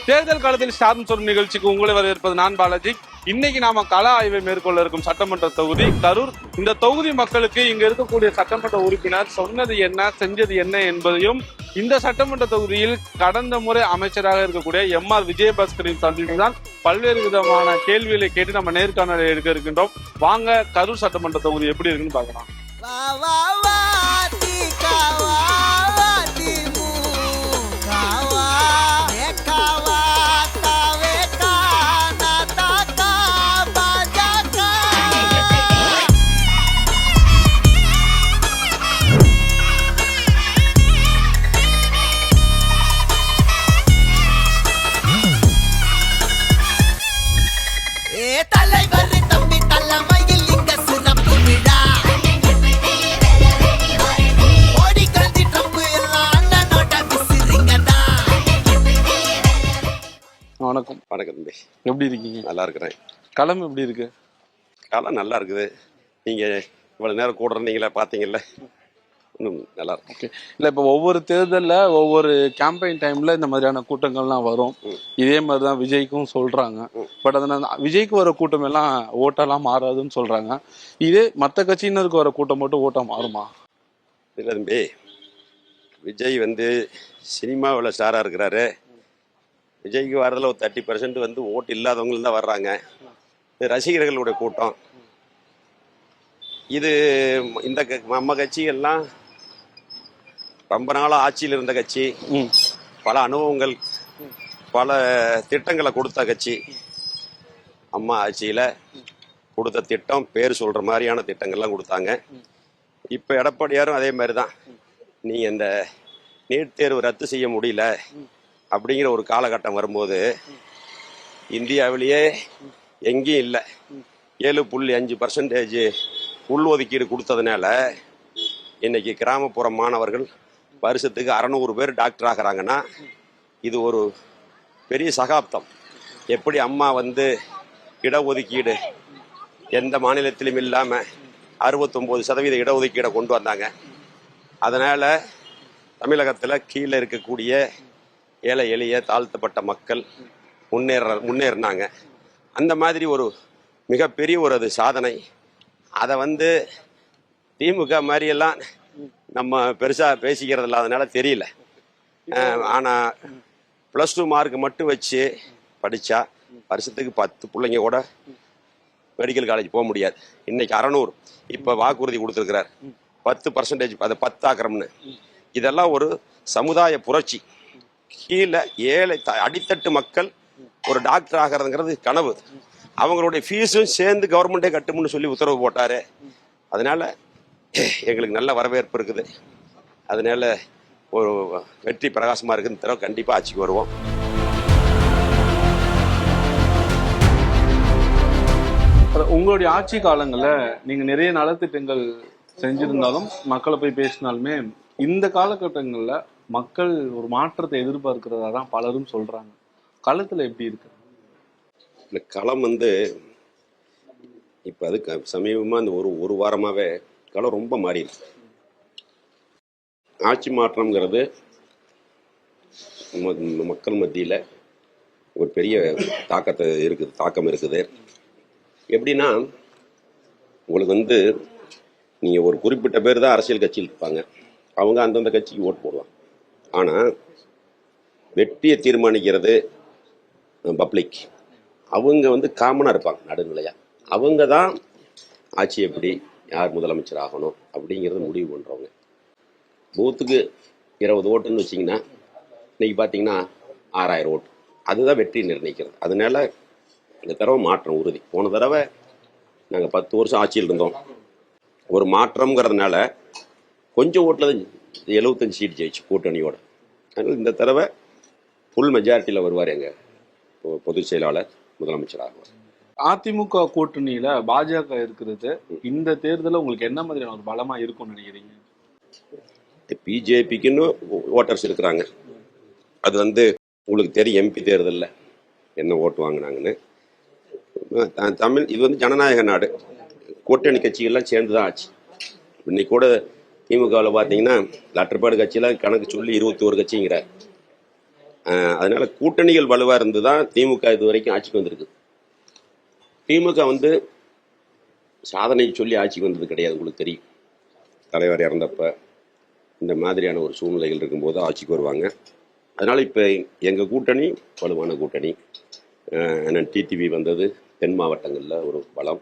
தேர்தல் காலத்தில் ஸ்டார்னு சொல்லும் நிகழ்ச்சிக்கு உங்களை வரவேற்பது நான் பாலாஜி. இன்னைக்கு நாம கள ஆய்வை மேற்கொள்ள இருக்கும் சட்டமன்ற தொகுதி கரூர். இந்த தொகுதி மக்களுக்கு இங்க இருக்கக்கூடிய சட்டமன்ற உறுப்பினர் சொன்னது என்ன, செஞ்சது என்ன என்பதையும், இந்த சட்டமன்ற தொகுதியில் கடந்த முறை அமைச்சராக இருக்கக்கூடிய எம்.ஆர். விஜயபாஸ்கரின் சந்தித்து தான் பல்வேறு விதமான கேள்விகளை கேட்டு நம்ம நேர்காணலை எடுக்க இருக்கின்றோம். வாங்க கரூர் சட்டமன்ற தொகுதி எப்படி இருக்குன்னு பார்க்கலாம். வணக்கம். வணக்கம் தம்பி, எப்படி இருக்கீங்க? நல்லா இருக்கிறேன். களம் எப்படி இருக்கு? களம் நல்லா இருக்குது. நீங்கள் இவ்வளோ நேரம் கூட இருந்தீங்களா, பார்த்தீங்கல்ல, இன்னும் நல்லா இருக்கு. ஓகே. இல்லை, இப்போ ஒவ்வொரு தேர்தலில் ஒவ்வொரு கேம்பெயின் டைமில் இந்த மாதிரியான கூட்டங்கள்லாம் வரும். இதே மாதிரி தான் விஜய்க்கும் சொல்கிறாங்க. பட் அதனால் விஜய்க்கு வர கூட்டம் எல்லாம் ஓட்டெல்லாம் மாறாதுன்னு சொல்கிறாங்க. இதே மற்ற கட்சியினருக்கு வர கூட்டம் மட்டும் ஓட்டாக மாறுமா? இல்லை தம்பி, விஜய் சினிமாவில் ஸ்டாராக இருக்கிறாரு. விஜய்க்கு வரதில் ஒரு 30% ஓட்டு இல்லாதவங்களும் தான் வர்றாங்க. இது ரசிகர்களுடைய கூட்டம். இது இந்த நம்ம கட்சிகள்லாம் ரொம்ப நாளாக ஆட்சியில் இருந்த கட்சி, பல அனுபவங்கள், பல திட்டங்களை கொடுத்த கட்சி. அம்மா ஆட்சியில் கொடுத்த திட்டம் பேர் சொல்கிற மாதிரியான திட்டங்கள்லாம் கொடுத்தாங்க. இப்போ எடப்பாடியாரும் அதே மாதிரி தான். நீங்கள் இந்த நீட் தேர்வு ரத்து செய்ய முடியல அப்படிங்கிற ஒரு காலகட்டம் வரும்போது இந்தியாவிலேயே எங்கேயும் இல்லை 7.5% உள்ஒதுக்கீடு கொடுத்ததுனால இன்னைக்கு கிராமப்புற மாணவர்கள் வருஷத்துக்கு 600 பேர் டாக்டர் ஆகிறாங்கன்னா இது ஒரு பெரிய சகாப்தம். எப்படி அம்மா இடஒதுக்கீடு எந்த மாநிலத்திலும் இல்லாமல் 69% இடஒதுக்கீடை கொண்டு வந்தாங்க. அதனால் தமிழகத்தில் கீழே இருக்கக்கூடிய ஏழை எளிய தாழ்த்தப்பட்ட மக்கள் முன்னேறினாங்க. அந்த மாதிரி ஒரு மிகப்பெரிய ஒரு சாதனை. அதை திமுக மாதிரியெல்லாம் நம்ம பெருசாக பேசிக்கிறது இல்லாதனால தெரியல. ஆனால் +2 மார்க் மட்டும் வச்சு படித்தா வருஷத்துக்கு 10 பிள்ளைங்க கூட மெடிக்கல் காலேஜ் போக முடியாது. இன்னைக்கு 600. இப்போ வாக்குறுதி கொடுத்துருக்கிறார் 10%, அதை 10 ஆக்கிறோம்னு. இதெல்லாம் ஒரு சமுதாய புரட்சி. கீழே ஏழை அடித்தட்டு மக்கள் ஒரு டாக்டர் ஆகிறதுங்கிறது கனவு. அவங்களுடைய ஃபீஸும் சேர்ந்து கவர்மெண்ட்டே கட்டும்னு சொல்லி உத்தரவு போட்டார். அதனால எங்களுக்கு நல்ல வரவேற்பு இருக்குது. அதனால ஒரு வெற்றி பிரகாசமாக இருக்குன்னு தடவை கண்டிப்பாக ஆட்சிக்கு வருவோம். உங்களுடைய ஆட்சி காலங்களில் நீங்கள் நிறைய நலத்திட்டங்கள் செஞ்சிருந்தாலும், மக்களை போய் பேசினாலுமே, இந்த காலகட்டங்களில் மக்கள் ஒரு மாற்றத்தை எதிர்பார்க்கிறதா தான் பலரும் சொல்றாங்க. களத்துல எப்படி இருக்கு? இந்த களம் இப்போ அதுக்கு சமீபமாக இந்த ஒரு வாரமாகவே களம் ரொம்ப மாறிடுச்சு. ஆட்சி மாற்றம்ங்கிறது மக்கள் மத்தியில் ஒரு பெரிய தாக்கம் இருக்குது. எப்படின்னா, உங்களுக்கு நீங்கள் ஒரு குறிப்பிட்ட பேர் தான் அரசியல் கட்சியில் இருப்பாங்க. அவங்க அந்தந்த கட்சிக்கு ஓட்டு போடலாம். ஆனால் வெற்றியை தீர்மானிக்கிறது பப்ளிக். அவங்க காமனாக இருப்பாங்க, நடுநிலையாக. அவங்க தான் ஆட்சி எப்படி, யார் முதலமைச்சர் ஆகணும் அப்படிங்கிறத முடிவு பண்ணுறவங்க. பூத்துக்கு 20 ஓட்டுன்னு வச்சிங்கன்னா இன்றைக்கி பார்த்தீங்கன்னா 6000 ஓட்டு. அதுதான் வெற்றி நிர்ணயிக்கிறது. அதனால இந்த தடவை மாற்றம் உறுதி. போன தடவை நாங்கள் 10 வருஷம் ஆட்சியில் இருந்தோம். ஒரு மாற்றம்ங்கிறதுனால கொஞ்சம் ஓட்டில் 75 சீட் ஜெயிச்சு கூட்டணியோட. அதனால் இந்த தடவை ஃபுல் மெஜாரிட்டியில் வருவார் எங்கள் பொதுச் செயலாளர், முதலமைச்சர் ஆகுவார். அதிமுக கூட்டணியில பாஜக இருக்கிறது. இந்த தேர்தலில் உங்களுக்கு என்ன மாதிரியான ஒரு பலமா இருக்கும்னு நினைக்கிறீங்க? பிஜேபிக்குன்னு ஓட்டர்ஸ் இருக்கிறாங்க. அது உங்களுக்கு தெரியும், எம்பி தேர்தலில் என்ன ஓட்டு வாங்கினாங்கன்னு. தமிழ் இது ஜனநாயக நாடு. கூட்டணி கட்சிகள்லாம் சேர்ந்து தான் ஆச்சு. இன்னைக்கு கூட திமுகவில் பார்த்தீங்கன்னா லெட்டர்பேடு கட்சியில் கணக்கு சொல்லி 21 கட்சிங்கிறார். அதனால கூட்டணிகள் வலுவாக இருந்து தான் திமுக இது வரைக்கும் ஆட்சிக்கு வந்திருக்கு. திமுக வந்து சாதனை சொல்லி ஆட்சிக்கு வந்தது கிடையாது. உங்களுக்கு தெரியும், தலைவர் இறந்தப்ப இந்த மாதிரியான ஒரு சூழ்நிலைகள் இருக்கும்போது ஆட்சிக்கு வருவாங்க. அதனால் இப்போ எங்கள் கூட்டணி வலுவான கூட்டணி. அண்ணன் டிடிவி வந்தது தென் மாவட்டங்களில் ஒரு பலம்.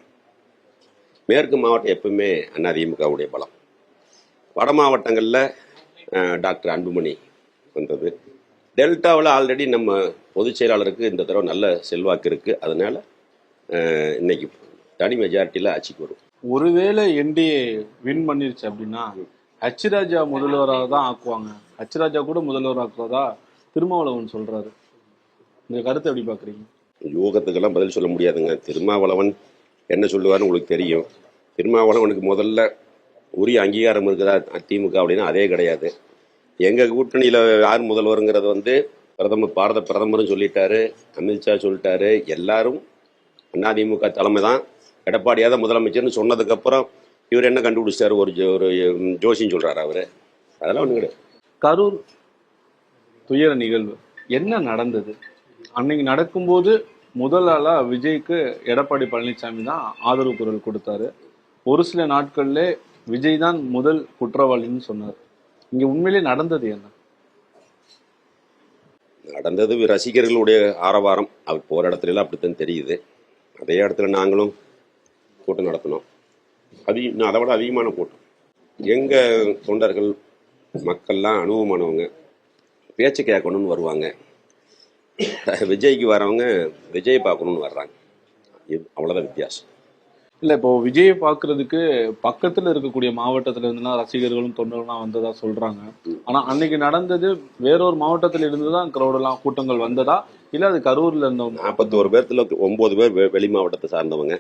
மேற்கு மாவட்டம் எப்பவுமே அதிமுகவுடைய பலம். வட மாவட்டங்களில் டாக்டர் அன்புமணி வந்தது. டெல்டாவில் ஆல்ரெடி நம்ம பொதுச் செயலாளருக்கு இந்த தடவை நல்ல செல்வாக்கு இருக்குது. அதனால் இன்னைக்கு தனி மெஜாரிட்டியில் ஆட்சிக்கு வரும். ஒருவேளை என்டிஏ வின் பண்ணிருச்சு அப்படின்னா ஹச் ராஜா முதல்வராக தான் ஆக்குவாங்க. ஹச் ராஜா கூட முதல்வர் ஆக்குறதா திருமாவளவன் சொல்றாரு. இந்த கருத்தை எப்படி பாக்குறீங்க? யோகத்துக்கெல்லாம் பதில் சொல்ல முடியாதுங்க. திருமாவளவன் என்ன சொல்லுவார்னு உங்களுக்கு தெரியும். திருமாவளவனுக்கு முதல்ல உரிய அங்கீகாரம் இருக்குதா திமுக அப்படின்னா அதே கிடையாது. எங்கள் கூட்டணியில் யார் முதல்வருங்கிறது வந்து பாரத பிரதமரும் சொல்லிட்டாரு, அமித்ஷா சொல்லிட்டாரு. எல்லாரும் அதிமுக தலைமை தான். எடப்பாடியாக தான் முதலமைச்சர்னு சொன்னதுக்கப்புறம் இவர் என்ன கண்டுபிடிச்சாரு? ஒரு ஜோசின்னு சொல்கிறாரு அவர். அதெல்லாம் ஒன்றும் கிடையாது. கரூர் துயர நிகழ்வு என்ன நடந்தது? அன்னைக்கு நடக்கும்போது முதல் ஆளா விஜய்க்கு எடப்பாடி பழனிசாமி தான் ஆதரவு குரல் கொடுத்தாரு. ஒரு சில நாட்கள்ல விஜய் தான் முதல் குற்றவாளின்னு சொன்னார். இங்க உண்மையிலே நடந்தது என்ன? நடந்தது ரசிகர்களுடைய ஆரவாரம். அவர் போகிற இடத்துல அப்படித்தான் தெரியுது. அதே இடத்துல நாங்களும் கூட்டம் நடத்தினோம். அதை விட அதிகமான கூட்டம். எங்கள் தொண்டர்கள் மக்கள்லாம் அனுபவமானவங்க, பேச்சு கேட்கணும்னு வருவாங்க. விஜய்க்கு வரவங்க விஜயை பார்க்கணும்னு வர்றாங்க. அவ்வளோதான் வித்தியாசம். இல்லை, இப்போ விஜயை பார்க்கறதுக்கு பக்கத்தில் இருக்கக்கூடிய மாவட்டத்தில் இருந்துலாம் ரசிகர்களும் தொண்டர்களும் வந்ததா சொல்றாங்க. ஆனால் அன்னைக்கு நடந்தது வேறொரு மாவட்டத்தில் இருந்து தான் கிரௌடெல்லாம் கூட்டங்கள் வந்ததா, இல்லை அது கரூரில் இருந்தவங்க? 41 பேர்த்துல 9 பேர் வெளி மாவட்டத்தை சார்ந்தவங்க.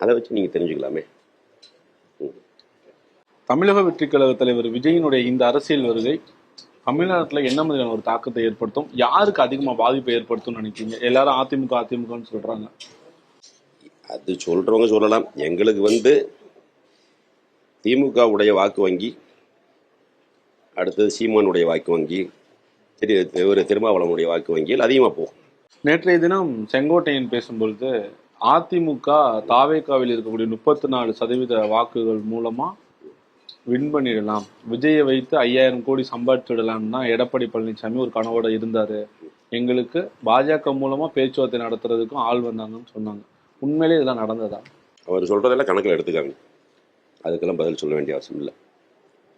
அதை வச்சு நீங்கள் தெரிஞ்சுக்கலாமே. தமிழக வெற்றி கழக தலைவர் விஜயினுடைய இந்த அரசியல் வருகை தமிழ்நாட்டில் என்ன மாதிரியான ஒரு தாக்கத்தை ஏற்படுத்தும்? யாருக்கு அதிகமாக பாதிப்பை ஏற்படுத்தும்னு நினைக்கிறீங்க? எல்லாரும் அதிமுகன்னு சொல்றாங்க. அது சொல்றவங்க சொல்லலாம். எங்களுக்கு வந்து திமுகவுடைய வாக்கு வங்கி, அடுத்தது சீமானுடைய வாக்கு வங்கி, திருமாவளவனுடைய வாக்கு வங்கியில் அதிகமாக போகும். நேற்றைய தினம் செங்கோட்டையன் பேசும்பொழுது அதிமுக தாவேகாவில் இருக்கக்கூடிய 34% வாக்குகள் மூலமா வின் பண்ணிடலாம், விஜயை வைத்து 5000 கோடி சம்பாதிச்சிடலாம் தான் எடப்பாடி பழனிசாமி ஒரு கனவோட இருந்தாரு. எங்களுக்கு பாஜக மூலமா பேச்சுவார்த்தை நடத்துறதுக்கும் ஆள் வந்தாங்கன்னு சொன்னாங்க. உண்மையிலே இதெல்லாம் நடந்ததா? அவர் சொல்றதெல்லாம் கணக்கில் எடுத்துக்காங்க. அதுக்கெல்லாம் பதில் சொல்ல வேண்டிய அவசியம் இல்லை.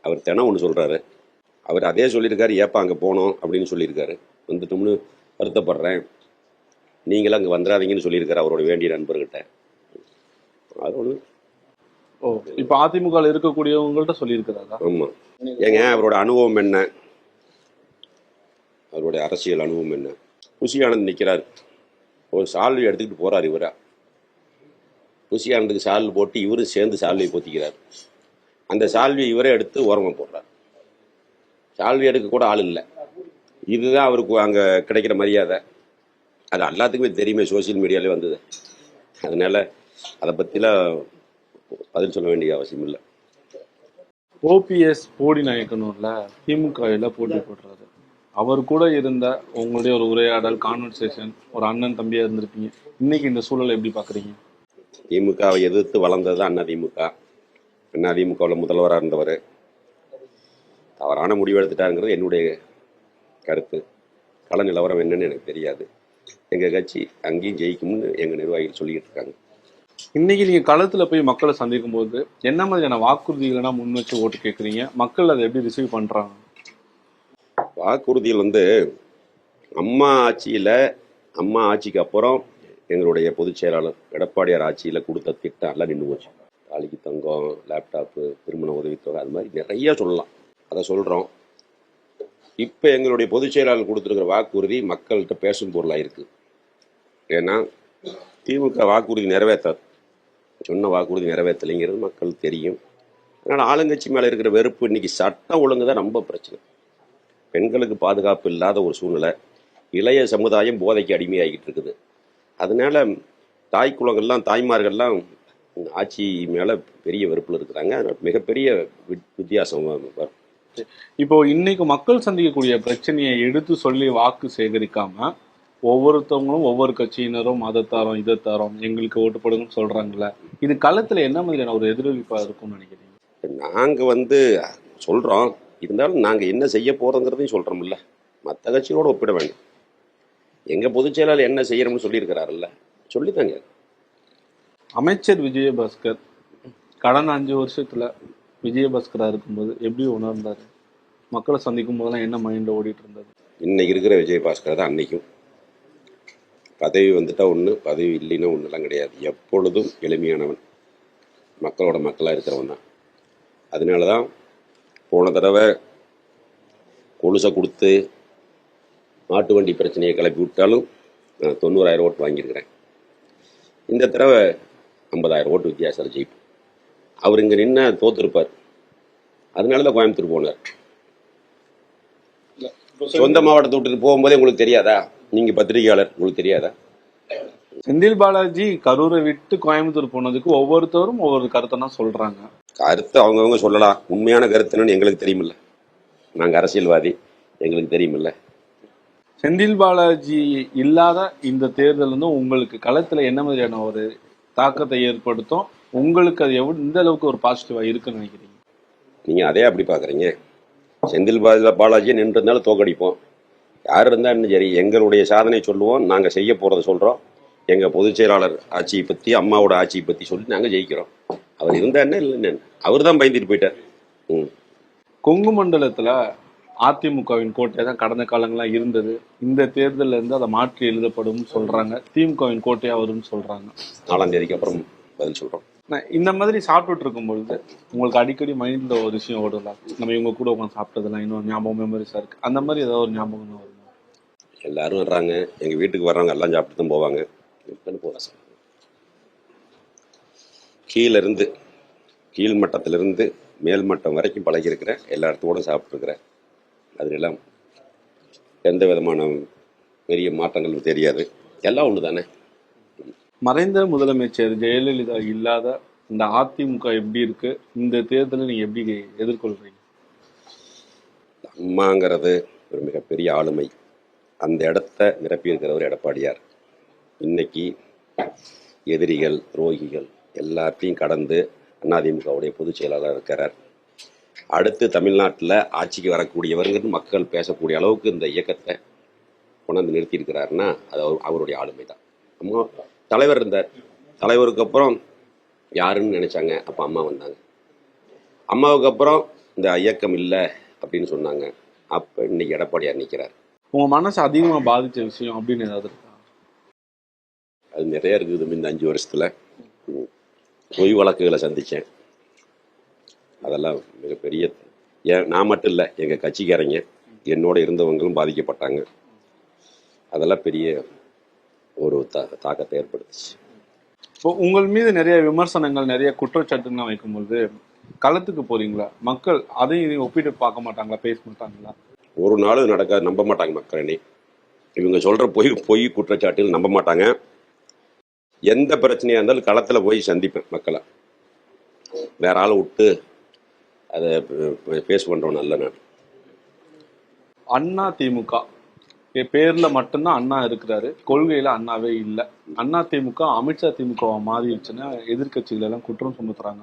அவர் தினம் ஒன்று சொல்றாரு. அவர் அதே சொல்லியிருக்காரு, ஏப்பா அங்கே போனோம் அப்படின்னு சொல்லியிருக்காரு. வந்துட்டோம்னு வருத்தப்படுறேன், நீங்களும் அங்கே வந்துடாதீங்கன்னு சொல்லியிருக்காரு அவரோட வேண்டிய நண்பர்கிட்ட. அது ஒன்று. ஓ, இப்போ அதிமுக இருக்கக்கூடியவங்கள்ட்ட சொல்லியிருக்கிறாரா? ஆமாம். ஏங்க, அவரோட அனுபவம் என்ன, அவருடைய அரசியல் அனுபவம் என்ன? புஷி ஆனந்த் நிற்கிறார், ஒரு சால்வை எடுத்துக்கிட்டு போறார். இவரா புஷி ஆனந்துக்கு சால்வை போட்டு இவரும் சேர்ந்து சால்வை போத்திக்கிறார். அந்த சால்வை இவரே எடுத்து ஓரமாக போடுறார். சால்வை எடுக்க கூட ஆள் இல்லை. இதுதான் அவருக்கு அங்கே கிடைக்கிற மரியாதை. அது எல்லாத்துக்குமே தெரியுமே, சோசியல் மீடியாலே வந்தது. அதனால அதை பற்றிலாம் பதில் சொல்ல வேண்டிய அவசியம் இல்லை. ஓபிஎஸ் போடி நாயக்கனூர்ல திமுகவில் போட்டி போடுறாரு. அவர் கூட இருந்த உங்களுடைய ஒரு உரையாடல், கான்வர்சேஷன், ஒரு அண்ணன் தம்பியா இருந்திருப்பீங்க. இன்னைக்கு இந்த சூழலை எப்படி பாக்குறீங்க? திமுகவை எதிர்த்து வளர்ந்தது அதிமுகவில் முதல்வராக இருந்தவர் தவறான முடிவு எடுத்துட்டாருங்கிறது என்னுடைய கருத்து. கள நிலவரம் என்னன்னு எனக்கு தெரியாது. எங்கள் கட்சி அங்கேயும் ஜெயிக்கும்னு எங்கள் நிர்வாகிகள் சொல்லிக்கிட்டு இருக்காங்க. இன்னைக்கு நீங்க களத்துல போய் மக்களை சந்திக்கும் போது என்ன மாதிரியான வாக்குறுதிகளை முன் வச்சு ஓட்டு கேட்குறீங்க? மக்கள் அதை எப்படி ரிசீவ் பண்றாங்க? வாக்குறுதிகள் வந்து அம்மா ஆட்சிக்கு அப்புறம் எங்களுடைய பொதுச் செயலாளர் எடப்பாடியார் ஆட்சியில் கொடுத்த திட்டம் எல்லாம் நின்று போச்சு. தாலிக்கு தங்கம், லேப்டாப்பு, திருமண உதவித்தொகை, அது மாதிரி நிறைய சொல்லலாம். அதை சொல்கிறோம். இப்போ எங்களுடைய பொதுச் செயலாளர் கொடுத்துருக்கிற வாக்குறுதி மக்கள்கிட்ட பேசும் பொருளாக இருக்குது. ஏன்னா திமுக வாக்குறுதி நிறைவேற்றாது, சொன்ன வாக்குறுதி நிறைவேற்றலைங்கிறது மக்கள் தெரியும். அதனால் ஆளுங்கட்சி மேலே இருக்கிற வெறுப்பு, இன்னைக்கு சட்டம் ஒழுங்கு தான் ரொம்ப பிரச்சனை. பெண்களுக்கு பாதுகாப்பு இல்லாத ஒரு சூழ்நிலை, இளைய சமுதாயம் போதைக்கு அடிமையாகிட்டு இருக்குது. அதனால தாய்மார்கள்லாம் ஆட்சி மேலே பெரிய வெறுப்பில் இருக்கிறாங்க. அதனால் மிகப்பெரிய வித்தியாசம் வரும். இப்போ இன்னைக்கு மக்கள் சந்திக்கக்கூடிய பிரச்சனையை எடுத்து சொல்லி வாக்கு சேகரிக்காம ஒவ்வொருத்தவங்களும் ஒவ்வொரு கட்சியினரும் மதத்தாரும் இதத்தாரும் எங்களுக்கு ஓட்டு போடுங்கன்னு சொல்றாங்கல்ல, இது களத்துல என்ன மாதிரியான ஒரு எதிரொலிப்பா இருக்கும்னு நினைக்கிறீங்க? நாங்கள் சொல்கிறோம், இருந்தாலும் நாங்கள் என்ன செய்ய போகிறோங்கிறதையும் சொல்கிறோம்ல. மற்ற கட்சியோட ஒப்பிட வேண்டும். எங்கள் பொதுச் செயலாளர் என்ன செய்யணும்னு சொல்லியிருக்கிறாருல்ல, சொல்லித்தாங்க. அமைச்சர் விஜயபாஸ்கர் கடந்த 5 வருஷத்துல விஜயபாஸ்கரா இருக்கும்போது எப்படி உணர்ந்தாரு? மக்களை சந்திக்கும் போதெல்லாம் என்ன மைண்ட்ல ஓடிட்டு இருந்தது? இன்னைக்கு இருக்கிற விஜயபாஸ்கர் தான் அன்னைக்கும். பதவி வந்துட்டா ஒன்று, பதவி இல்லைன்னா ஒன்றுலாம் கிடையாது. எப்பொழுதும் எளிமையானவன், மக்களோட மக்களாக இருக்கிறவன் தான். அதனால தான் போன தடவை கொலுசை கொடுத்து மாட்டு வண்டி பிரச்சனையை கிளப்பி விட்டாலும் நான் 90,000 ஓட்டு வாங்கியிருக்கிறேன். இந்த தடவை 50,000 ஓட்டு வித்தியாசம் ஜெயிப்பு. அவர் இங்கே நின்று தோத்துருப்பார். அதனால தான் கோயம்புத்தூர் போனார். சொந்த மாவட்டத்தை விட்டுட்டு போகும்போதே உங்களுக்கு தெரியாதா? நீங்கள் பத்திரிகையாளர், உங்களுக்கு தெரியாதா? செந்தில் பாலாஜி கரூரை விட்டு கோயம்புத்தூர் போனதுக்கு ஒவ்வொருத்தரும் ஒவ்வொரு கருத்தை தான் சொல்றாங்க. கருத்து அவங்கவுங்க சொல்லலாம். உண்மையான கருத்து என்னன்னு எங்களுக்கு தெரியுமில்ல. நாங்கள் அரசியல்வாதி, எங்களுக்கு தெரியுமில்ல. செந்தில் பாலாஜி இல்லாத இந்த தேர்தல் வந்து உங்களுக்கு களத்துல என்ன மாதிரியான ஒரு தாக்கத்தை ஏற்படுத்தும்? உங்களுக்கு அது எந்த அளவுக்கு ஒரு பாசிட்டிவா இருக்குன்னு நினைக்கிறீங்க? நீங்கள் அதே அப்படி பார்க்குறீங்க. செந்தில் பாலாஜியை நின்று இருந்தாலும் தோக்கடிப்போம். யார் இருந்தால் இன்னும் சரி, எங்களுடைய சாதனை சொல்லுவோம், நாங்கள் செய்ய போகிறத சொல்கிறோம். எங்கள் பொதுச் செயலாளர் ஆட்சியை பற்றி, அம்மாவோட ஆட்சியை பற்றி சொல்லி நாங்கள் ஜெயிக்கிறோம். அவர் இருந்தா என்ன, இல்லைன்னு அவர் தான் பயந்துட்டு போயிட்டார். கொங்கு மண்டலத்துல அதிமுகவின் கோட்டை தான் கடந்த காலங்களாக இருந்தது. இந்த தேர்தலில் இருந்து அதை மாற்றி எழுதப்படும் சொல்றாங்க. திமுகவின் கோட்டையா வரும்னு சொல்றாங்க. 4ஆம் தேதிக்கு அப்புறம் பதில் சொல்றோம். இந்த மாதிரி சாப்பிட்டுட்டு இருக்கும் பொழுது உங்களுக்கு அடிக்கடி மைண்ட்ல ஒரு விஷயம் ஓடலாம், நம்ம இவங்க கூட உட்காந்து சாப்பிட்டதெல்லாம் இன்னும் ஞாபகம் மெமரிஸா இருக்கு, அந்த மாதிரி ஏதாவது ஒரு ஞாபகம் தான் வருமா? எல்லாரும் வர்றாங்க, எங்க வீட்டுக்கு வர்றவங்க எல்லாம் சாப்பிட்டு தான் போவாங்க. கீழிருந்து கீழ் மட்டத்திலிருந்து மேல் மட்டம் வரைக்கும் பழகியிருக்கிறேன். எல்லா இடத்தோடும் சாப்பிட்ருக்கிறேன். அதுலாம் எந்த விதமான பெரிய மாற்றங்கள் தெரியாது. எல்லாம் ஒன்று தானே. மறைந்த முதலமைச்சர் ஜெயலலிதா இல்லாத இந்த அதிமுக எப்படி இருக்கு? இந்த தேர்தலை நீங்க எப்படி எதிர்கொள்றீங்க? அம்மாங்கிறது ஒரு மிகப்பெரிய ஆளுமை. அந்த இடத்த நிரப்பி இருக்கிறவர் எடப்பாடியார். இன்னைக்கு எதிரிகள், துரோகிகள் எல்லாத்தையும் கடந்து அதிமுகவுடைய பொதுச் செயலாளர் இருக்கிறார். அடுத்து தமிழ்நாட்டில் ஆட்சிக்கு வரக்கூடியவர்கள் மக்கள் பேசக்கூடிய அளவுக்கு இந்த இயக்கத்தை கொண்டாந்து நிறுத்தியிருக்கிறாருன்னா அது அவருடைய ஆளுமை தான். அம்மா தலைவர் இருந்தார். தலைவருக்கு அப்புறம் யாருன்னு நினைச்சாங்க, அப்போ அம்மா வந்தாங்க. அம்மாவுக்கு அப்புறம் இந்த இயக்கம் இல்லை அப்படின்னு சொன்னாங்க. அப்போ இன்னைக்கு எடப்பாடியார் நிற்கிறார். உங்க மனசு அதிகமாக பாதிச்ச விஷயம் அப்படின்னு ஏதாவது இருக்கா? அது நிறைய இருக்குது. இந்த 5 வருஷத்துல பொய் வழக்குகளை சந்தித்தேன். அதெல்லாம் மிகப்பெரிய, நான் மட்டும் இல்லை, எங்கள் கட்சிக்காரங்க என்னோட இருந்தவங்களும் பாதிக்கப்பட்டாங்க. அதெல்லாம் பெரிய ஒரு தாக்கத்தை ஏற்படுத்துச்சு. இப்போ உங்கள் மீது நிறைய விமர்சனங்கள், நிறைய குற்றச்சாட்டுன்னு வைக்கும்போது களத்துக்கு போறீங்களா? மக்கள் அதையும் ஒப்பிட்டு பார்க்க மாட்டாங்களா, பேச மாட்டாங்களா? ஒரு நாள் நடக்காது, நம்ப மாட்டாங்க மக்கள். என்னை இவங்க சொல்கிற பொய் குற்றச்சாட்டுகள் நம்ப மாட்டாங்க. எந்த பிரச்சனையாக இருந்தாலும் களத்தில் போய் சந்திப்பேன் மக்களை. வேற ஆளை விட்டு அதை பேச பண்ணுறோம் நல்ல. நான் அண்ணா திமுக பேர்ல மட்டும்தான் அண்ணா இருக்கிறாரு, கொள்கையில அண்ணாவே இல்லை. அண்ணா திமுக அமித்ஷா திமுகவை மாறிடுச்சுன்னா எதிர்கட்சிகள் எல்லாம் குற்றம் சுமத்துறாங்க.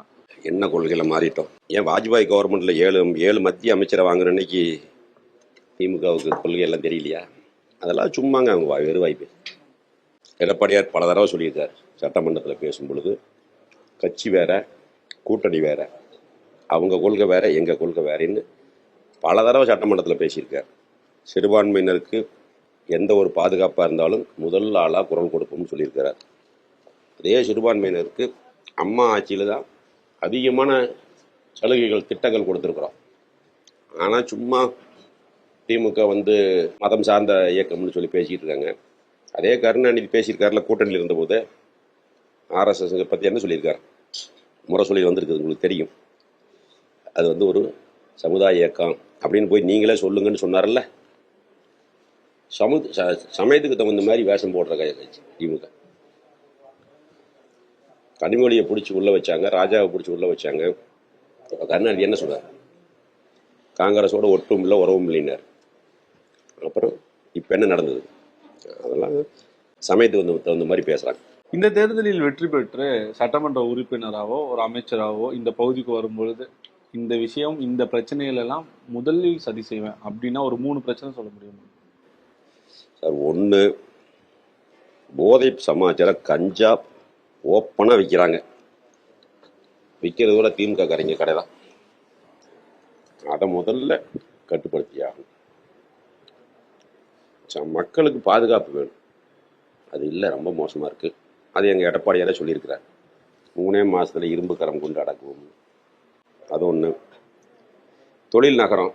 என்ன கொள்கையில மாறிட்டோம்? ஏன் வாஜ்பாய் கவர்மெண்ட்ல 7 மத்திய அமைச்சரை வாங்குற அன்னைக்கு திமுகவுக்கு கொள்கை எல்லாம் தெரியலையா? அதெல்லாம் சும்மாங்க, அவங்க வெறு வாய்ப்பு. எடப்பாடியார் பல தடவை சொல்லியிருக்கார் சட்டமன்றத்தில் பேசும் பொழுது, கட்சி வேற, கூட்டணி வேற, அவங்க கொள்கை வேற, எங்கள் கொள்கை வேறன்னு பல தடவை சட்டமன்றத்தில் பேசியிருக்கார். சிறுபான்மையினருக்கு எந்த ஒரு பாதுகாப்பாக இருந்தாலும் முதல் ஆளாக குரல் கொடுப்போம்னு சொல்லியிருக்கிறார். அதே சிறுபான்மையினருக்கு அம்மா ஆட்சியில் தான் அதிகமான சலுகைகள், திட்டங்கள் கொடுத்துருக்குறோம். ஆனால் சும்மா திமுக மதம் சார்ந்த இயக்கம்னு சொல்லி பேசிக்கிட்டு இருக்காங்க. அதே கருணாநிதி பேசியிருக்காருல கூட்டணியில் இருந்தபோது, ஆர்எஸ்எஸ் பற்றி என்ன சொல்லியிருக்காரு? முறை சொல்லி வந்திருக்குது, உங்களுக்கு தெரியும். அது ஒரு சமுதாய இயக்கம் அப்படின்னு போய் நீங்களே சொல்லுங்கன்னு சொன்னார்ல. சமயத்துக்கு தகுந்த மாதிரி வேஷம் போடுற கட்சி திமுக. கனிமொழியை பிடிச்சி உள்ள வச்சாங்க, ராஜாவை பிடிச்சி உள்ள வச்சாங்க. கருணாநிதி என்ன சொன்னார்? காங்கிரஸோட ஒட்டும் இல்லை உறவும் இல்லைன்னார். அப்புறம் இப்போ என்ன நடந்தது? அதெல்லாம் சமயத்துக்கு வந்து தகுந்த மாதிரி பேசுகிறாங்க. இந்த தேர்தலில் வெற்றி பெற்று சட்டமன்ற உறுப்பினராகவோ ஒரு அமைச்சராகவோ இந்த பகுதிக்கு வரும்பொழுது இந்த விஷயம் இந்த பிரச்சனைகள் எல்லாம் முதலில் சரி செய்வேன் அப்படின்னா ஒரு 3 பிரச்சனை சொல்ல முடியும் சார், ஒன்று, போதை சமாச்சாரம் கஞ்சா ஓப்பனாக விற்கிறாங்க. விற்கிறது கூட திமுக காரங்க கடை தான். அதை முதல்ல கட்டுப்படுத்தி ஆகணும். மக்களுக்கு பாதுகாப்பு வேணும். அது இல்லை, ரொம்ப மோசமாக இருக்குது. அது எங்கள் எடப்பாடியாரே சொல்லியிருக்கிறார். 3 மாதத்தில் இரும்பு கரம் கொண்டு அடக்குவோம். அது ஒன்று. தொழில் நகரம்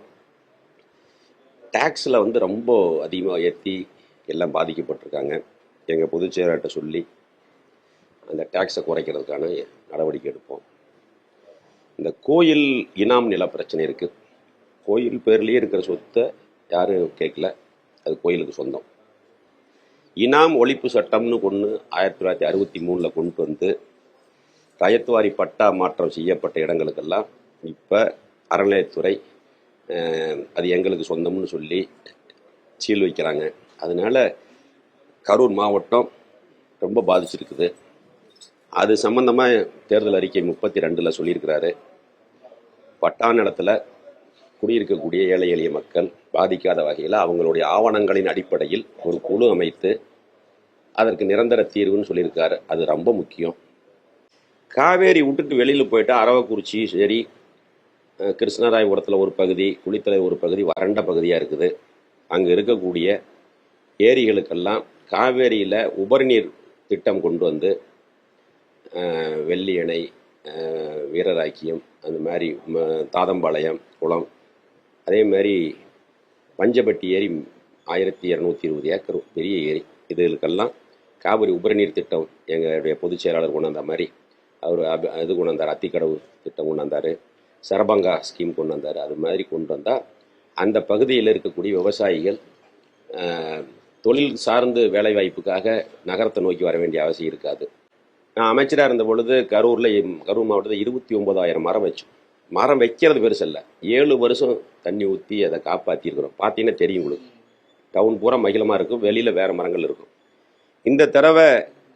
டேக்ஸில் வந்து ரொம்ப அதிகமாக ஏற்றி எல்லாம் பாதிக்கப்பட்டிருக்காங்க. எங்கள் பொதுச் செயலாளர்கிட்ட சொல்லி அந்த டேக்ஸை குறைக்கிறதுக்கான நடவடிக்கை எடுப்போம். இந்த கோயில் இனாம் நில பிரச்சனை இருக்குது. கோயில் பேர்லேயே இருக்கிற சொத்தை யாரும் கேட்கல, அது கோயிலுக்கு சொந்தம். இனாம் ஒழிப்பு சட்டம்னு கொண்டு 1963 கொண்டு வந்து ரயத்வாரி பட்டா மாற்றம் செய்யப்பட்ட இடங்களுக்கெல்லாம் இப்போ அறநிலையத்துறை அது எங்களுக்கு சொந்தம்னு சொல்லி சீல் வைக்கிறாங்க. அதனால கரூர் மாவட்டம் ரொம்ப பாதிச்சிருக்குது. அது சம்பந்தமாக தேர்தல் அறிக்கை 32 சொல்லியிருக்கிறாரு. பட்டா நிலத்தில் குடியிருக்கக்கூடிய ஏழை எளிய மக்கள் பாதிக்காத வகையில் அவங்களுடைய ஆவணங்களின் அடிப்படையில் ஒரு குழு அமைத்து அதற்கு நிரந்தர தீர்வுன்னு சொல்லியிருக்காரு. அது ரொம்ப முக்கியம். காவேரி விட்டுட்டு வெளியில் போயிட்டு அரவக்குறிச்சி சரி, கிருஷ்ணராயபுரத்தில் ஒரு பகுதி, குளித்தலை ஒரு பகுதி வறண்ட பகுதியாக இருக்குது. அங்கே இருக்கக்கூடிய ஏரிகளுக்கெல்லாம் காவேரியில் உபரிநீர் திட்டம் கொண்டு வந்து வெள்ளி அணை, வீரராக்கியம், அந்த மாதிரி தாதம்பாளையம் குளம், அதே மாதிரி பஞ்சப்பட்டி ஏரி 1220 ஏக்கர் பெரிய ஏரி, இதுகளுக்கெல்லாம் காவிரி உபரிநீர் திட்டம் எங்களுடைய பொதுச் செயலாளர் கொண்டு வந்த மாதிரி அவர் இது கொண்டு வந்தார். அத்திக்கடவு திட்டம் கொண்டு வந்தார். சரபங்கா ஸ்கீம் கொண்டு வந்தார். அது மாதிரி கொண்டு வந்தால் அந்த பகுதியில் இருக்கக்கூடிய விவசாயிகள் தொழில் சார்ந்து வேலைவாய்ப்புக்காக நகரத்தை நோக்கி வர வேண்டிய அவசியம் இருக்காது. நான் அமைச்சராக இருந்த பொழுது கரூர் மாவட்டத்தில் 29,000 மரம் வச்சோம். மரம் வைக்கிறது பெருசு இல்லை, 7 வருஷம் தண்ணி ஊற்றி அதை காப்பாற்றிருக்கிறோம். பார்த்தீங்கன்னா தெரியும் உங்களுக்கு. டவுன் பூரா மகிழமாக இருக்கும், வெளியில் வேறு மரங்கள் இருக்கும். இந்த தடவை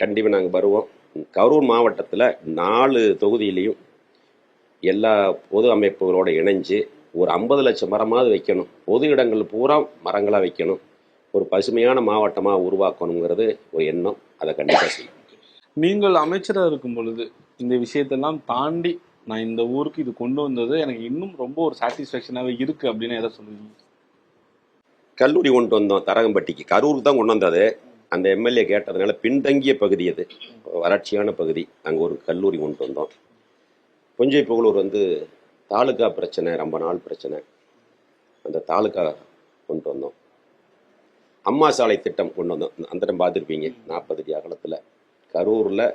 கண்டிப்பாக நாங்கள் வருவோம். கரூர் மாவட்டத்தில் 4 தொகுதியிலையும் எல்லா பொது அமைப்புகளோடு இணைஞ்சு ஒரு 50 லட்சம் மரமாவது வைக்கணும். பொது இடங்கள் பூரா மரங்களாக வைக்கணும். ஒரு பசுமையான மாவட்டமாக உருவாக்கணுங்கிறது ஒரு எண்ணம். அதை கண்டிப்பாக செய்யும். நீங்கள் அமைச்சராக இருக்கும் பொழுது இந்த விஷயத்தெல்லாம் தாண்டி நான் இந்த ஊருக்கு இது கொண்டு வந்தது எனக்கு இன்னும் ரொம்ப ஒரு சாட்டிஸ்ஃபேக்ஷனாகவே இருக்குது அப்படின்னு எதை சொல்லுவீங்க? கல்லூரி கொண்டு வந்தோம் தரகம்பட்டிக்கு. கரூருக்கு தான் கொண்டு வந்தது. அந்த எம்எல்ஏ கேட்டதுனால பின்தங்கிய பகுதி, அது வறட்சியான பகுதி, அங்கே ஒரு கல்லூரி கொண்டு வந்தோம். புஞ்சை புகழூர் வந்து தாலுக்கா பிரச்சனை, ரொம்ப நாள் பிரச்சனை. அந்த தாலுக்கா கொண்டு வந்தோம். அம்மா சாலை திட்டம் கொண்டு வந்தோம். அந்த டைம் பார்த்துருப்பீங்க, 40 அடி அகலத்தில் கரூரில்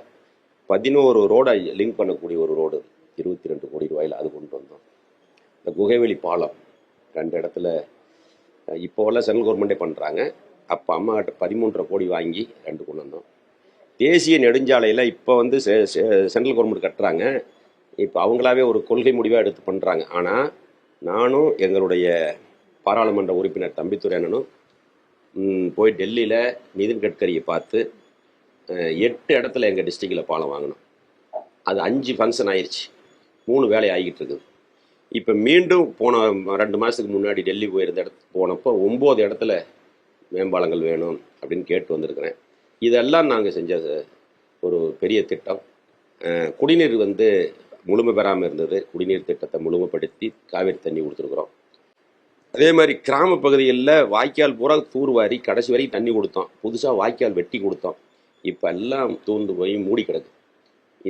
11 ரோடை லிங்க் பண்ணக்கூடிய ஒரு ரோடு 22 கோடி ரூபாயில் அது கொண்டு வந்தோம். இந்த குகைவெளி பாலம் 2 இடத்துல இப்போல்லாம் சென்ட்ரல் கவர்மெண்ட்டே பண்ணுறாங்க. அப்போ அம்மா கிட்ட 13.5 கோடி வாங்கி 2 கொண்டு வந்தோம். தேசிய நெடுஞ்சாலையில் இப்போ வந்து சென்ட்ரல் கவர்மெண்ட் கட்டுறாங்க. இப்போ அவங்களாவே ஒரு கொள்கை முடிவாக எடுத்து பண்ணுறாங்க. ஆனால் நானும் எங்களுடைய பாராளுமன்ற உறுப்பினர் தம்பித்துரை அண்ணனும் போய் டெல்லியில் நிதின் கட்கரியை பார்த்து 8 இடத்துல எங்கள் டிஸ்ட்ரிக்டில் பாலம் வாங்கினோம். அது 5 ஃபங்க்ஷன் ஆயிடுச்சு, 3 வேலை ஆகிட்டு இருக்குது. இப்போ மீண்டும் போன 2 மாதத்துக்கு முன்னாடி டெல்லி போயிருந்த போனப்போ 9 இடத்துல மேம்பாலங்கள் வேணும் அப்படின்னு கேட்டு வந்திருக்கிறேன். இதெல்லாம் நாங்கள் செஞ்ச ஒரு பெரிய திட்டம். குடிநீர் வந்து முழுமை பெறாமல் இருந்தது. குடிநீர் திட்டத்தை முழுமைப்படுத்தி காவேரி தண்ணி கொடுத்துருக்குறோம். அதே மாதிரி கிராம பகுதிகளில் வாய்க்கால் பூரா தூர்வாரி கடைசி வரைக்கும் தண்ணி கொடுத்தோம். புதுசாக வாய்க்கால் வெட்டி கொடுத்தோம். இப்போ எல்லாம் தூந்து போய் மூடி கிடக்கு.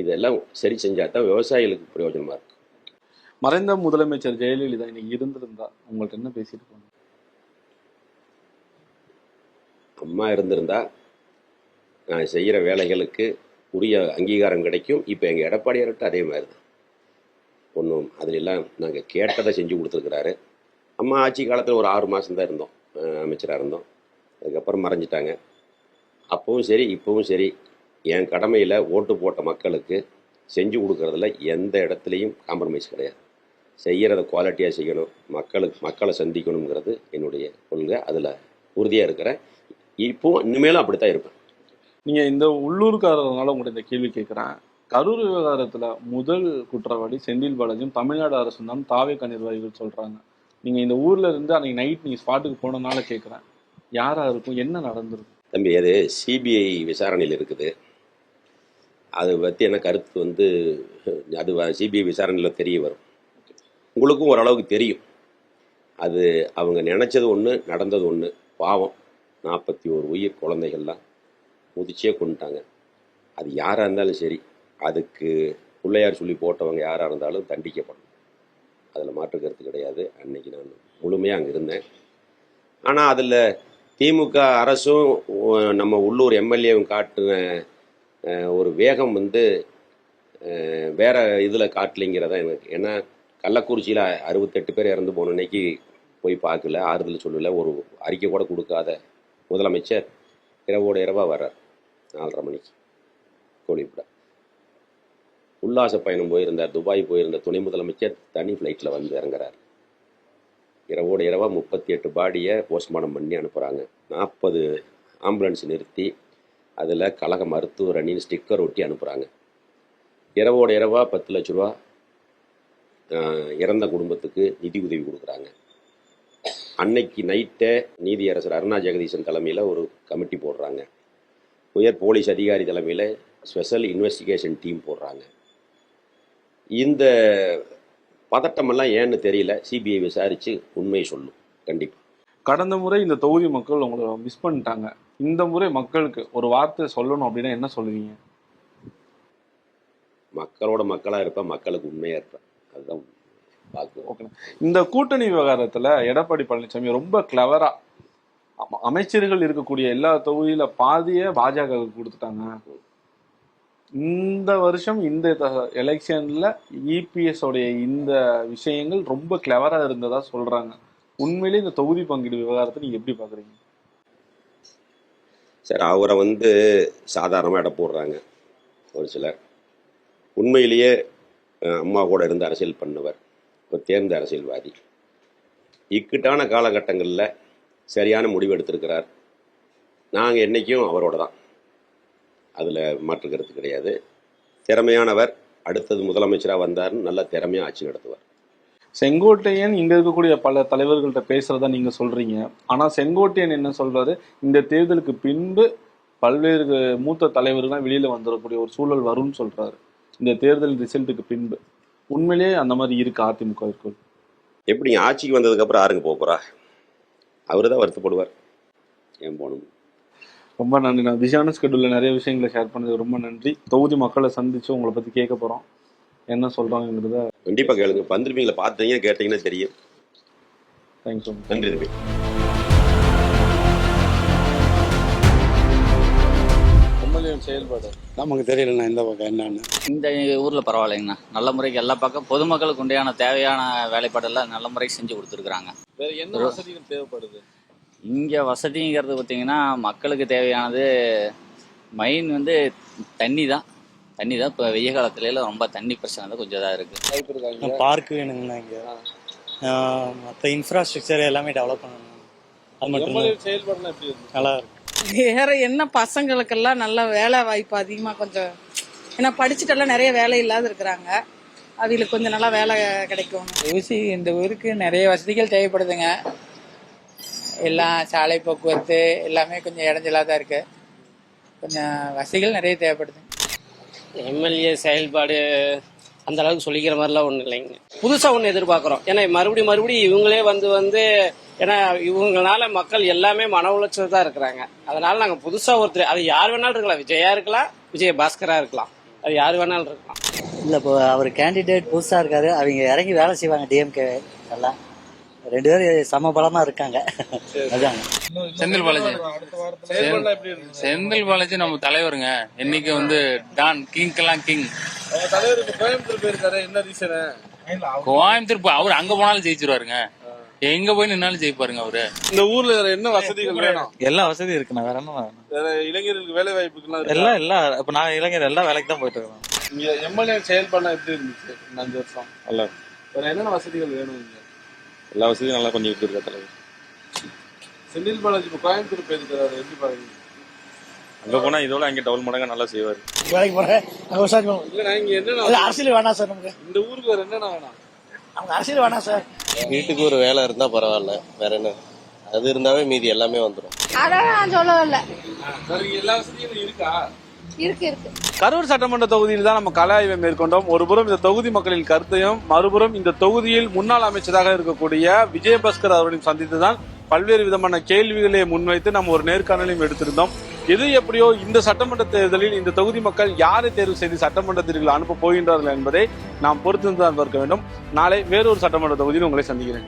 இதெல்லாம் சரி செஞ்சால் தான் விவசாயிகளுக்கு பிரயோஜனமாக இருக்கும். மறைந்த முதலமைச்சர் ஜெயலலிதா இன்னைக்கு இருந்திருந்தா உங்கள்கிட்ட என்ன பேசிட்டு போங்க? அம்மா இருந்திருந்தா நான் செய்கிற வேலைகளுக்கு உரிய அங்கீகாரம் கிடைக்கும். இப்போ எங்கள் எடப்பாடியார்கிட்ட அதே மாதிரி தான். ஒன்றும் அதிலெல்லாம் நாங்கள் கேட்டதை செஞ்சு கொடுத்துருக்குறாரு. அம்மா ஆட்சி காலத்தில் ஒரு 6 மாதம் தான் இருந்தோம், அமைச்சராக இருந்தோம். அதுக்கப்புறம் மறைஞ்சிட்டாங்க. அப்பவும் சரி இப்போவும் சரி என் கடமையில் ஓட்டு போட்ட மக்களுக்கு செஞ்சு கொடுக்கறதுல எந்த இடத்துலையும் காம்ப்ரமைஸ் கிடையாது. செய்கிறத குவாலிட்டியாக செய்யணும், மக்களை சந்திக்கணுங்கிறது என்னுடைய கொள்கை. அதில் உறுதியாக இருக்கிறேன். இப்போ இனிமேலும் அப்படித்தான் இருப்பேன். நீங்க இந்த உள்ளூர்காரனால உங்கள்கிட்ட இந்த கேள்வி கேட்குறேன். கரூர் விவகாரத்துல முதல் குற்றவாளி செந்தில் பாலாஜியும் தமிழ்நாடு அரசு தான் தாவேகா நிர்வாகிகள் சொல்றாங்க. நீங்க இந்த ஊர்ல இருந்து அன்னைக்கு நைட் நீங்க ஸ்பாட்டுக்கு போனனால கேட்குறேன், யாரா இருக்கும், என்ன நடந்திருக்கும்? தம்பி, அது சிபிஐ விசாரணையில் இருக்குது. அதை பற்றி என்ன கருத்து அது சிபிஐ விசாரணையில் தெரிய வரும். உங்களுக்கும் ஓரளவுக்கு தெரியும். அது அவங்க நினச்சது ஒன்று, நடந்தது ஒன்று. பாவம், 41 உயிர் குழந்தைகள்லாம் முதிச்சே கொண்டுட்டாங்க. அது யாராக இருந்தாலும் சரி, அதுக்கு பிள்ளையார் சொல்லி போட்டவங்க யாராக இருந்தாலும் தண்டிக்கப்படும். அதில் மாற்று கருத்து கிடையாது. அன்னைக்கு நான் முழுமையாக அங்கே இருந்தேன். ஆனால் அதில் திமுக அரசும் நம்ம உள்ளூர் எம்எல்ஏவும் காட்டின ஒரு வேகம் வேற இதில் காட்டலைங்கிறதா எனக்கு. ஏன்னா கள்ளக்குறிச்சியில் 68 பேர் இறந்து போன அன்னைக்கு போய் பார்க்கல, ஆறுதல் சொல்லலை, ஒரு அறிக்கை கூட கொடுக்காத முதலமைச்சர் இரவோட இரவாக வர்றார் 4:30 மணிக்கு கோழிப்பட. உல்லாச பயணம் போயிருந்தார், துபாய் போயிருந்த துணை முதலமைச்சர் தனி ஃப்ளைட்டில் வந்து இறங்குறார். இரவோட இரவாக 38 பாடியை போஸ்ட்மார்ட்டம் பண்ணி அனுப்புகிறாங்க. 40 ஆம்புலன்ஸ் நிறுத்தி அதில் கழக மருத்துவர் அணின்னு ஸ்டிக்கர் ஒட்டி அனுப்புகிறாங்க. இரவோட இரவாக 10 லட்ச ரூபா இறந்த குடும்பத்துக்கு நிதி உதவி கொடுக்குறாங்க. அன்னைக்கு நைட்டே நீதியரசர் அருணா ஜெகதீசன் தலைமையில் ஒரு கமிட்டி போடுறாங்க. உயர் போலீஸ் அதிகாரி தலைமையில் ஸ்பெஷல் இன்வெஸ்டிகேஷன் டீம் போடுறாங்க. இந்த பதட்டமெல்லாம் ஏன்னு தெரியல. சிபிஐ விசாரித்து உண்மையை சொல்லும் கண்டிப்பாக. கடந்த முறை இந்த தொகுதி மக்கள் உங்களை மிஸ் பண்ணிட்டாங்க. இந்த முறை மக்களுக்கு ஒரு வார்த்தை சொல்லணும் அப்படின்னா என்ன சொல்லுவீங்க? மக்களோட மக்களாக இருப்பேன், மக்களுக்கு உண்மையாக இருப்பேன். அதுதான் ஓகே. இந்த கூட்டணி விவகாரத்துல எடப்பாடி பழனிசாமி ரொம்ப கிளவரா அமைச்சர்கள் இருக்கக்கூடிய எல்லா தொகுதியில பாதிய பாஜக கொடுத்துட்டாங்க. இந்த வருஷம் இந்த எலெக்ஷன்ல இபிஎஸ் உடைய இந்த விஷயங்கள் ரொம்ப கிளவரா இருந்ததா சொல்றாங்க. உண்மையிலே இந்த தொகுதி பங்கீடு விவகாரத்தை நீங்க எப்படி பாக்குறீங்க? சார், அவரை சாதாரணமாக இட போடுறாங்க ஒரு சிலர். உண்மையிலேயே அம்மா கூட இருந்து அரசியல் பண்ணவர், ஒரு தேர்ந்த அரசியல்வாதி. இக்கட்டான காலகட்டங்களில் சரியான முடிவு எடுத்திருக்கிறார். நாங்கள் என்றைக்கும் அவரோட தான், அதில் மாற்று கருத்து கிடையாது. திறமையானவர். அடுத்தது முதலமைச்சராக வந்தார்னு நல்ல திறமையாக ஆட்சி நடத்துவார். செங்கோட்டையன் இங்க இருக்கக்கூடிய பல தலைவர்கள்ட்ட பேசுறதா நீங்க சொல்றீங்க. ஆனா செங்கோட்டையன் என்ன சொல்றாரு, இந்த தேர்தலுக்கு பின்பு பல்வேறு மூத்த தலைவர்கள் வெளியில வந்துடக்கூடிய ஒரு சூழல் வரும்னு சொல்றாரு. இந்த தேர்தல் ரிசல்ட்டுக்கு பின்பு உண்மையிலேயே அந்த மாதிரி இருக்கு அதிமுகவிற்குள்? எப்படி ஆட்சிக்கு வந்ததுக்கப்புறம் யாருங்க போகிறா? அவரு தான் வருத்தப்படுவார். ஏன் போகணும்? ரொம்ப நன்றி. நான் பிஸியான ஸ்கெடியூலில் நிறைய விஷயங்களை ஷேர் பண்ணது ரொம்ப நன்றி. தொகுதி மக்களை சந்திச்சு உங்களை பற்றி கேட்க போகிறோம், என்ன சொல்கிறாங்கிறத கண்டிப்பாக கேளுங்க. வந்துருப்பீங்களா, பார்த்தீங்க கேட்டீங்கன்னா தெரியும். Thanks so much. நன்றி தம்பி. செயல்பாடு நமக்கு தெரியலண்ணா இந்த பக்கம் என்னன்னு. இந்த ஊர்ல பரவாயில்லைங்கண்ணா, நல்ல முறைக்கு எல்லா பக்கம் பொதுமக்களுக்கு உண்டையான தேவையான வேலைப்பாடெல்லாம் நல்ல முறைக்கு செஞ்சு கொடுத்துருக்குறாங்க. வேற என்ன வசதிகள் தேவைப்படுது இங்க? வசதிங்கிறது பார்த்தீங்கன்னா மக்களுக்கு தேவையானது மெயின் தண்ணி தான். இப்போ வெய்ய காலத்துல ரொம்ப தண்ணி பிரச்சனை தான் கொஞ்சம் இதாக இருக்கு. பார்க் வேணுங்கண்ணா இங்க. மற்ற இன்ஃப்ராஸ்ட்ரக்சர் எல்லாமே டெவலப் பண்ணணும். அது மட்டும் செயல்பாடுலாம் எப்படி இருக்கு? நல்லா இருக்கு. வேற என்ன, பசங்களுக்கெல்லாம் நல்ல வேலை வாய்ப்பு அதிகமாக கொஞ்சம், ஏன்னா படிச்சுட்டெல்லாம் நிறைய வேலை இல்லாத இருக்கிறாங்க, அவங்களுக்கு கொஞ்சம் நல்லா வேலை கிடைக்கும். இந்த ஊருக்கு நிறைய வசதிகள் தேவைப்படுதுங்க. எல்லாம் சாலை போக்குவரத்து எல்லாமே கொஞ்சம் இடைஞ்சலாக தான் இருக்கு. கொஞ்சம் வசதிகள் நிறைய தேவைப்படுது. எம்எல்ஏ செயல்பாடு அந்த அளவுக்கு சொல்லிக்கிற மாதிரிலாம் ஒன்றும் இல்லைங்க. புதுசாக ஒன்று எதிர்பார்க்குறோம். ஏன்னா மறுபடியும் இவங்களே ஏன்னா இவங்களால மக்கள் எல்லாமே மன உளைச்சல் தான் இருக்கிறாங்க. அதனால நாங்கள் புதுசாக ஒருத்தர், அது யார் வேணாலும் இருக்கலாம், விஜயா இருக்கலாம், விஜய பாஸ்கரா இருக்கலாம், அது யார் வேணாலும் இருக்கலாம். இல்லை, இப்போ அவர் கேண்டிடேட் புதுசாக இருக்காரு, அவங்க இறங்கி வேலை செய்வாங்க. டிஎம்கே எல்லாம் 2 பேரும் சமபலமாக இருக்காங்க. அதாங்க. செந்தில் பாலாஜி. செந்தில் பாலாஜி நம்ம தலைவருங்க. இன்னைக்கு டான் கிங்க்கெல்லாம் கிங். தலைவருக்கு கோயம்புத்தூர் போயிருக்காரு, என்ன ரீசன்? கோயம்புத்தூர் அவர் அங்க போனாலும் ஜெயிச்சிருவாருங்க, எங்க போய் நின்னாலும் ஜெயிப்பாருங்க அவரு. இந்த ஊர்ல வேற என்ன வசதிகள் வேணும்? எல்லா வசதியும் இருக்குண்ணா. வேற என்ன வேணும்? வேற இளைஞர்களுக்கு வேலை வாய்ப்புகள் எல்லாம் இப்ப நான் இளைஞர் எல்லா வேலைக்கு தான் போயிட்டு இருக்கோம். இங்க எம்எல்ஏ செயல்பாடு எப்படி இருந்துச்சு 5 வருஷம்? நல்லா வேற என்னென்ன வசதிகள் வேணும் இங்க? எல்லா வசதியும் நல்லா பண்ணி கொடுத்துருக்கா தலைவர். செந்தில் பாலாஜி இப்போ கோயம்புத்தூர் போயிருக்கிறாரு, எப்படி பாருங்க? அங்க போனா இதோட அங்கே டபுள் மடங்கா நல்லா செய்வாரு. வேலைக்கு போறேன் இல்ல இங்க என்னென்ன அரசியல் வேணாம் சார் நமக்கு. இந்த ஊருக்கு வேற என்னென்ன வேணாம்? அவங்க அரசியல் வேணாம் சார். வீட்டுக்கு ஒரு வேலை இருந்தா பரவாயில்ல, வேற என்ன, அது இருந்தாவே மீதி எல்லாமே வந்துடும். அதான் நான் சொல்லவில்லை. சார் இங்க எல்லா வசதிகளும் இருக்கா? இருக்கு. கரூர் சட்டமன்ற தொகுதியில் தான் நம்ம கள ஆய்வை மேற்கொண்டோம். ஒருபுறம் இந்த தொகுதி மக்களின் கருத்தையும், மறுபுறம் இந்த தொகுதியில் முன்னாள் அமைச்சராக இருக்கக்கூடிய விஜயபாஸ்கர் அவர்களையும் சந்தித்துதான் பல்வேறு விதமான கேள்விகளை முன்வைத்து நம்ம ஒரு நேர்காணலையும் எடுத்திருந்தோம். எது எப்படியோ இந்த சட்டமன்ற தேர்தலில் இந்த தொகுதி மக்கள் யாரை தேர்வு செய்து சட்டமன்றத்திற்கு அனுப்ப போகின்றார்கள் என்பதை நாம் பொறுத்திருந்துதான் பார்க்க வேண்டும். நாளை வேறொரு சட்டமன்ற தொகுதியில் உங்களை சந்திக்கிறேன்.